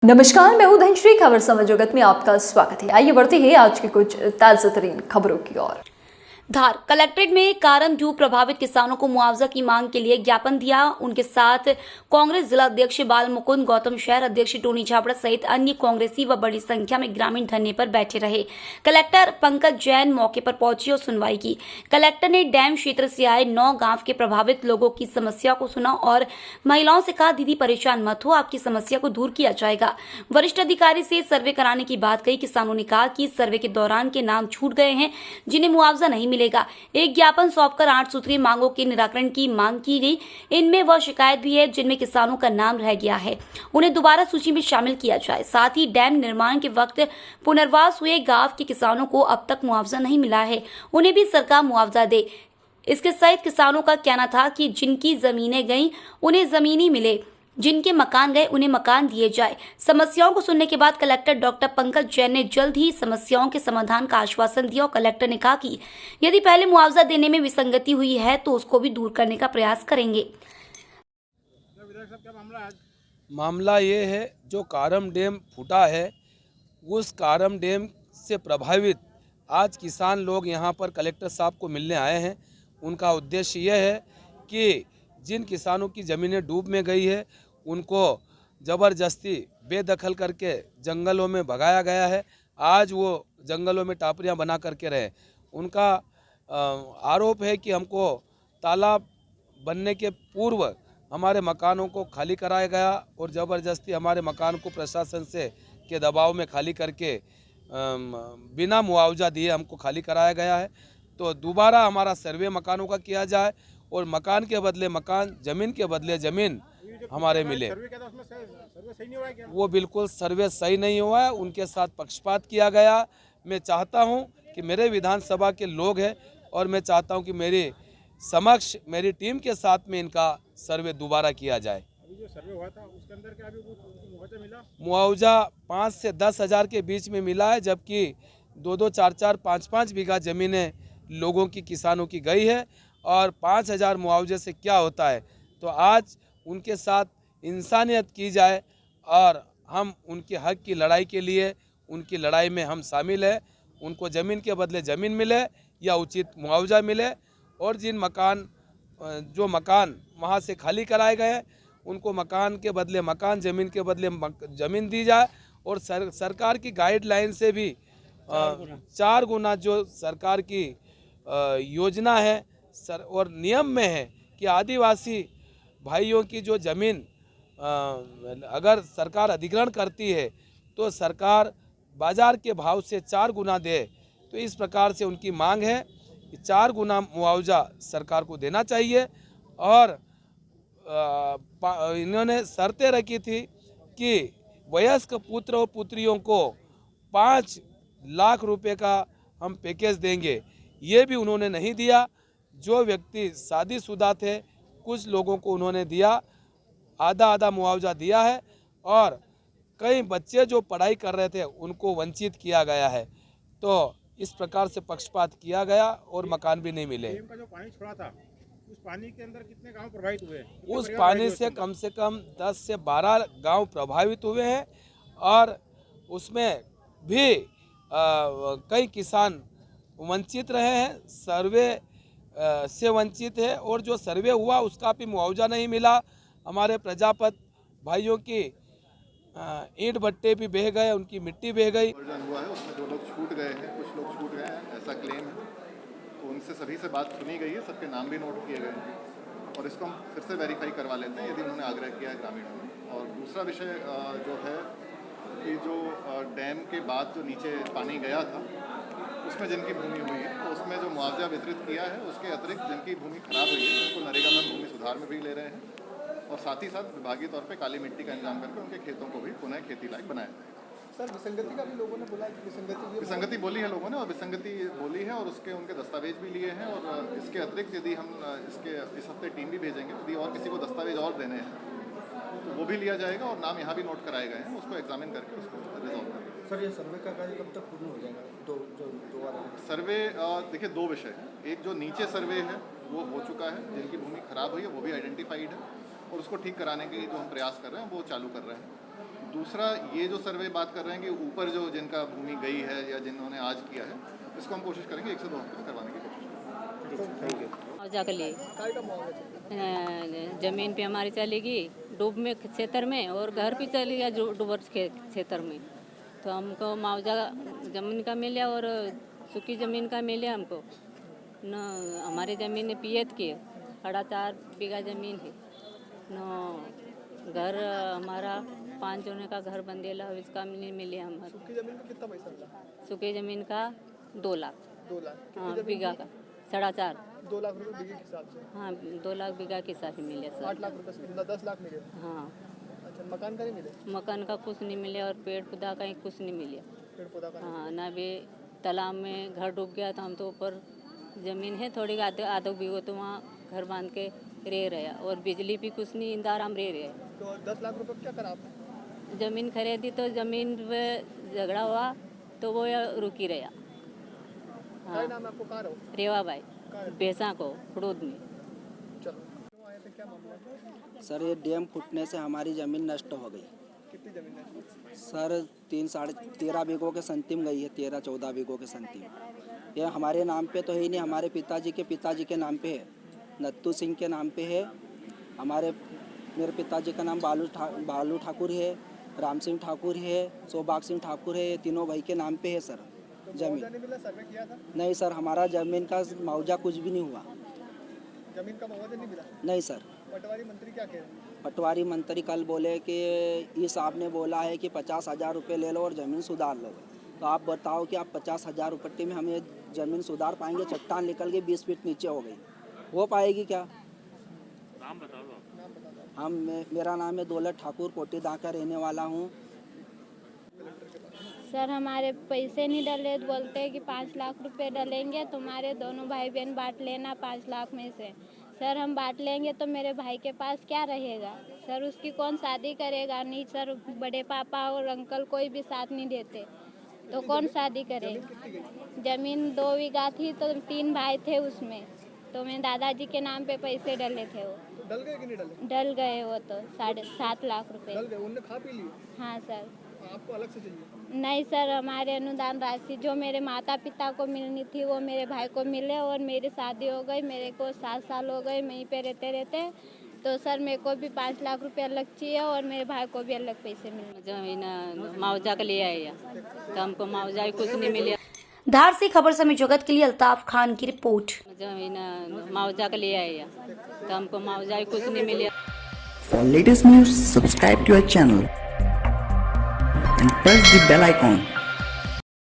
नमस्कार, मैं हूं धनश्री। खबर समय जगत में आपका स्वागत है। आइए बढ़ते हैं आज की कुछ ताजा तरीन खबरों की ओर। धार कलेक्ट्रेट में कारम डूब प्रभावित किसानों को मुआवजा की मांग के लिए ज्ञापन दिया। उनके साथ कांग्रेस जिला अध्यक्ष बाल मुकुंद गौतम, शहर अध्यक्ष टोनी छाबड़ा सहित अन्य कांग्रेसी व बड़ी संख्या में ग्रामीण धरने पर बैठे रहे। कलेक्टर पंकज जैन मौके पर पहुंची और सुनवाई की। कलेक्टर ने डैम क्षेत्र से आए 9 गांव के प्रभावित लोगों की समस्या को सुना और महिलाओं से कहा, दीदी परेशान मत हो, आपकी समस्या को दूर किया जाएगा। वरिष्ठ अधिकारी से सर्वे कराने की बात कही। किसानों ने कहा कि सर्वे के दौरान के नाम छूट गए हैं, जिन्हें मुआवजा नहीं मिलेगा। एक ज्ञापन सौंपकर 8 सूत्रीय मांगों के निराकरण की मांग की गई। इनमें वह शिकायत भी है जिनमें किसानों का नाम रह गया है, उन्हें दोबारा सूची में शामिल किया जाए। साथ ही डैम निर्माण के वक्त पुनर्वास हुए गांव के किसानों को अब तक मुआवजा नहीं मिला है, उन्हें भी सरकार मुआवजा दे। इसके सहित किसानों का कहना था कि जिनकी जमीनें गईं उन्हें जमीन ही मिले, जिनके मकान गए उन्हें मकान दिए जाए। समस्याओं को सुनने के बाद कलेक्टर डॉक्टर पंकज जैन ने जल्द ही समस्याओं के समाधान का आश्वासन दिया और कलेक्टर ने कहा कि यदि पहले मुआवजा देने में विसंगति हुई है तो उसको भी दूर करने का प्रयास करेंगे। मामला ये है, जो कारम डैम फूटा है, उस कारम डैम से प्रभावित आज किसान लोग यहाँ पर कलेक्टर साहब को मिलने आए हैं। उनका उद्देश्य यह है कि जिन किसानों की ज़मीनें डूब में गई है उनको ज़बरदस्ती बेदखल करके जंगलों में भगाया गया है। आज वो जंगलों में टापरियाँ बना करके रहे। उनका आरोप है कि हमको तालाब बनने के पूर्व हमारे मकानों को खाली कराया गया और ज़बरदस्ती हमारे मकान को प्रशासन से के दबाव में खाली करके बिना मुआवजा दिए हमको खाली कराया गया है। तो दोबारा हमारा सर्वे मकानों का किया जाए और मकान के बदले मकान, ज़मीन के बदले ज़मीन हमारे मिले। वो बिल्कुल सर्वे सही नहीं हुआ है, उनके साथ पक्षपात किया गया। मैं चाहता हूं कि मेरे विधानसभा के लोग हैं और मैं चाहता हूं कि मेरे समक्ष मेरी टीम के साथ में इनका सर्वे दोबारा किया जाए। अभी जो सर्वे हुआ था उसके अंदर क्या अभी कुछ मुआवजा मिला? मुआवजा 5 से 10 हज़ार के बीच में मिला है, जबकि 2-2, 4-4, 5-5 बीघा ज़मीनें लोगों की, किसानों की गई है। और 5,000 मुआवजे से क्या होता है? तो आज उनके साथ इंसानियत की जाए और हम उनके हक की लड़ाई के लिए, उनकी लड़ाई में हम शामिल हैं। उनको ज़मीन के बदले ज़मीन मिले या उचित मुआवजा मिले और जो मकान वहाँ से खाली कराए गए हैं उनको मकान के बदले मकान, ज़मीन के बदले ज़मीन दी जाए। और सरकार की गाइडलाइन से भी 4 गुना जो सरकार की योजना है और नियम में है कि आदिवासी भाइयों की जो ज़मीन अगर सरकार अधिग्रहण करती है तो सरकार बाज़ार के भाव से 4 गुना दे। तो इस प्रकार से उनकी मांग है कि 4 गुना मुआवजा सरकार को देना चाहिए। और इन्होंने शर्तें रखी थी कि वयस्क पुत्र और पुत्रियों को 5 लाख रुपए का हम पैकेज देंगे, ये भी उन्होंने नहीं दिया। जो व्यक्ति शादीशुदा थे कुछ लोगों को उन्होंने दिया, आधा मुआवजा दिया है और कई बच्चे जो पढ़ाई कर रहे थे उनको वंचित किया गया है। तो इस प्रकार से पक्षपात किया गया और मकान भी नहीं मिले। डैम का जो पानी छोड़ा था उस पानी के अंदर कितने गांव प्रभावित हुए? उस पानी से कम 10 से 12 गांव प्रभावित हुए हैं और उसमें भी कई किसान वंचित रहे हैं, सर्वे से वंचित है और जो सर्वे हुआ उसका भी मुआवजा नहीं मिला। हमारे प्रजापत भाइयों की ईंट भट्टे भी बह गए, उनकी मिट्टी बह गई। हुआ है उसमें जो लोग छूट गए हैं, कुछ लोग छूट गए हैं ऐसा क्लेम है। तो उनसे सभी से बात सुनी गई है, सबके नाम भी नोट किए गए हैं और इसको हम फिर से वेरीफाई करवा लेते हैं यदि उन्होंने आग्रह किया है ग्रामीणों ने। और दूसरा विषय जो है कि जो डैम के बाद जो नीचे पानी गया था उसमें जिनकी भूमि हुई है तो उसमें जो मुआवजा वितरित किया है उसके अतिरिक्त जिनकी भूमि खराब हुई है उनको नरेगा में भूमि सुधार में भी ले रहे हैं और साथ ही साथ विभागीय तौर पे काली मिट्टी का इंतजाम करके उनके खेतों को भी पुनः खेती लायक बनाया जाएगा। सर, विसंगति का भी लोगों ने बोला कि विसंगति बोली है लोगों ने और विसंगति बोली है और उसके उनके दस्तावेज भी लिए हैं। और इसके अतिरिक्त यदि हम इस हफ्ते टीम भी भेजेंगे, यदि और किसी को दस्तावेज और देने हैं तो वो भी लिया जाएगा और नाम यहाँ भी नोट कराए गए हैं, उसको एग्जामिन करके उसको रिजॉल्व करेंगे। सर, ये सर्वे का कार्य कब तक पूर्ण हो जाएगा? सर्वे देखिए 2 विषय हैं। एक जो नीचे सर्वे है वो हो चुका है, जिनकी भूमि खराब हुई है वो भी आइडेंटिफाइड है और उसको ठीक कराने के लिए जो हम प्रयास कर रहे हैं वो चालू कर रहे हैं। दूसरा ये जो सर्वे बात कर रहे हैं कि ऊपर जो जिनका भूमि गई है या जिन्होंने आज किया है, इसको हम कोशिश करेंगे 1 से 2 हफ्ते में करवाने की कोशिश करेंगे। मुआवजा के लिए जमीन पे हमारी चलेगी डूब में क्षेत्र में, और घर भी चली गया डूबर क्षेत्र में, तो हमको मुआवजा जमीन का मिले और सूखी ज़मीन का मिले हमको न। हमारी ज़मीन पियत की 4.5 बीघा ज़मीन है न। घर हमारा 5 जोने का घर बंदेला, इसका नहीं मिले हमारे। सूखी जमीन का कितना पैसा मिला? सूखी ज़मीन का 2 लाख। 2 लाख हाँ, बीघा का 4.5। 2 लाख रुपए बीघे के हिसाब से। हाँ, 2 लाख बीघा के हिसाब से मिले सर। 8 लाख रुपए से मिला, 10 लाख मिले। हाँ, अच्छा, मकान का नहीं मिले? मकान का कुछ नहीं मिले और पेड़ पौधा का कुछ नहीं मिले। पेड़ पौधा का नहीं। हाँ, ना भी तालाब में घर डूब गया, तो हम तो ऊपर ज़मीन है थोड़ी आधो बीघो, तो वहाँ घर बांध के रह रहा, और बिजली भी कुछ नहीं, इंदार हम रह रहे। तो 10 लाख रुपए क्या करा आपने? ज़मीन खरीदी तो ज़मीन पे झगड़ा हुआ तो वो रुकी रहा। क्या हाँ, नाम है आपको? कहाँ रहो? रेवा भाई भैंसा को फड़ूद में। चलो, क्यों आए थे, क्या मामला है? सर ये डैम फूटने से हमारी ज़मीन नष्ट हो गई। कितनी जमीन है? सर 13 बीघों के संतिम गई है, 13-14 बीघों के संतिम। ये हमारे नाम पे तो है ही नहीं, हमारे पिताजी के नाम पे है, नत्तू सिंह के नाम पे है। मेरे पिताजी का नाम बालू ठाकुर है, राम सिंह ठाकुर है, सौभाग सिंह ठाकुर है। ये तीनों भाई के नाम पे है सर तो जमीन। मुआवजा नहीं मिला? सर्वे किया था? नहीं सर, हमारा ज़मीन का मुआवजा कुछ भी नहीं हुआ। जमीन का मुआवजा नहीं मिला? नहीं सर। पटवारी मंत्री क्या कह रहे हैं? पटवारी मंत्री कल बोले कि इस साहब ने बोला है कि 50,000 रुपये ले लो और ज़मीन सुधार लो। तो आप बताओ कि आप 50,000 रुपये में हमें ज़मीन सुधार पाएंगे? चट्टान निकल के 20 फीट नीचे हो गई, हो पाएगी क्या? नाम बता दो। मेरा नाम है दौलत ठाकुर, कोटीदा का रहने वाला हूँ। सर हमारे पैसे नहीं डले तो बोलते हैं कि 5 लाख रुपए डलेंगे, तुम्हारे दोनों भाई बहन बांट लेना 5 लाख में से। सर हम बांट लेंगे तो मेरे भाई के पास क्या रहेगा? सर उसकी कौन शादी करेगा? नहीं सर, बड़े पापा और अंकल कोई भी साथ नहीं देते, तो कौन शादी करेगा? जमीन 2 बीघा थी, तो 3 भाई थे उसमें, तो मेरे दादाजी के नाम पे पैसे डले थे। वो तो डल गए कि नहीं डले? डल गए, वो तो 7.5 लाख रुपए। डल गए, उनने खा पी लिए? हाँ सर। आपको अलग से चाहिए? नहीं सर, हमारे अनुदान राशि जो मेरे माता पिता को मिलनी थी वो मेरे भाई को मिले, और मेरी शादी हो गई, मेरे को 7 साल हो गए वहीं पे रहते, तो सर मेरे को भी 5 लाख रुपए अलग चाहिए और मेरे भाई को भी अलग पैसे मिलने। जमीन मुआवजा के लिए आए, तो हमको मुआवजा ही कुछ नहीं मिले। धार से खबर समय जगत के लिए अल्ताफ खान की रिपोर्ट। जमीन मुआवजा के लिए आए, तो हमको मुआवजा ही कुछ नहीं मिले। For latest news, subscribe to our channel and press the bell icon.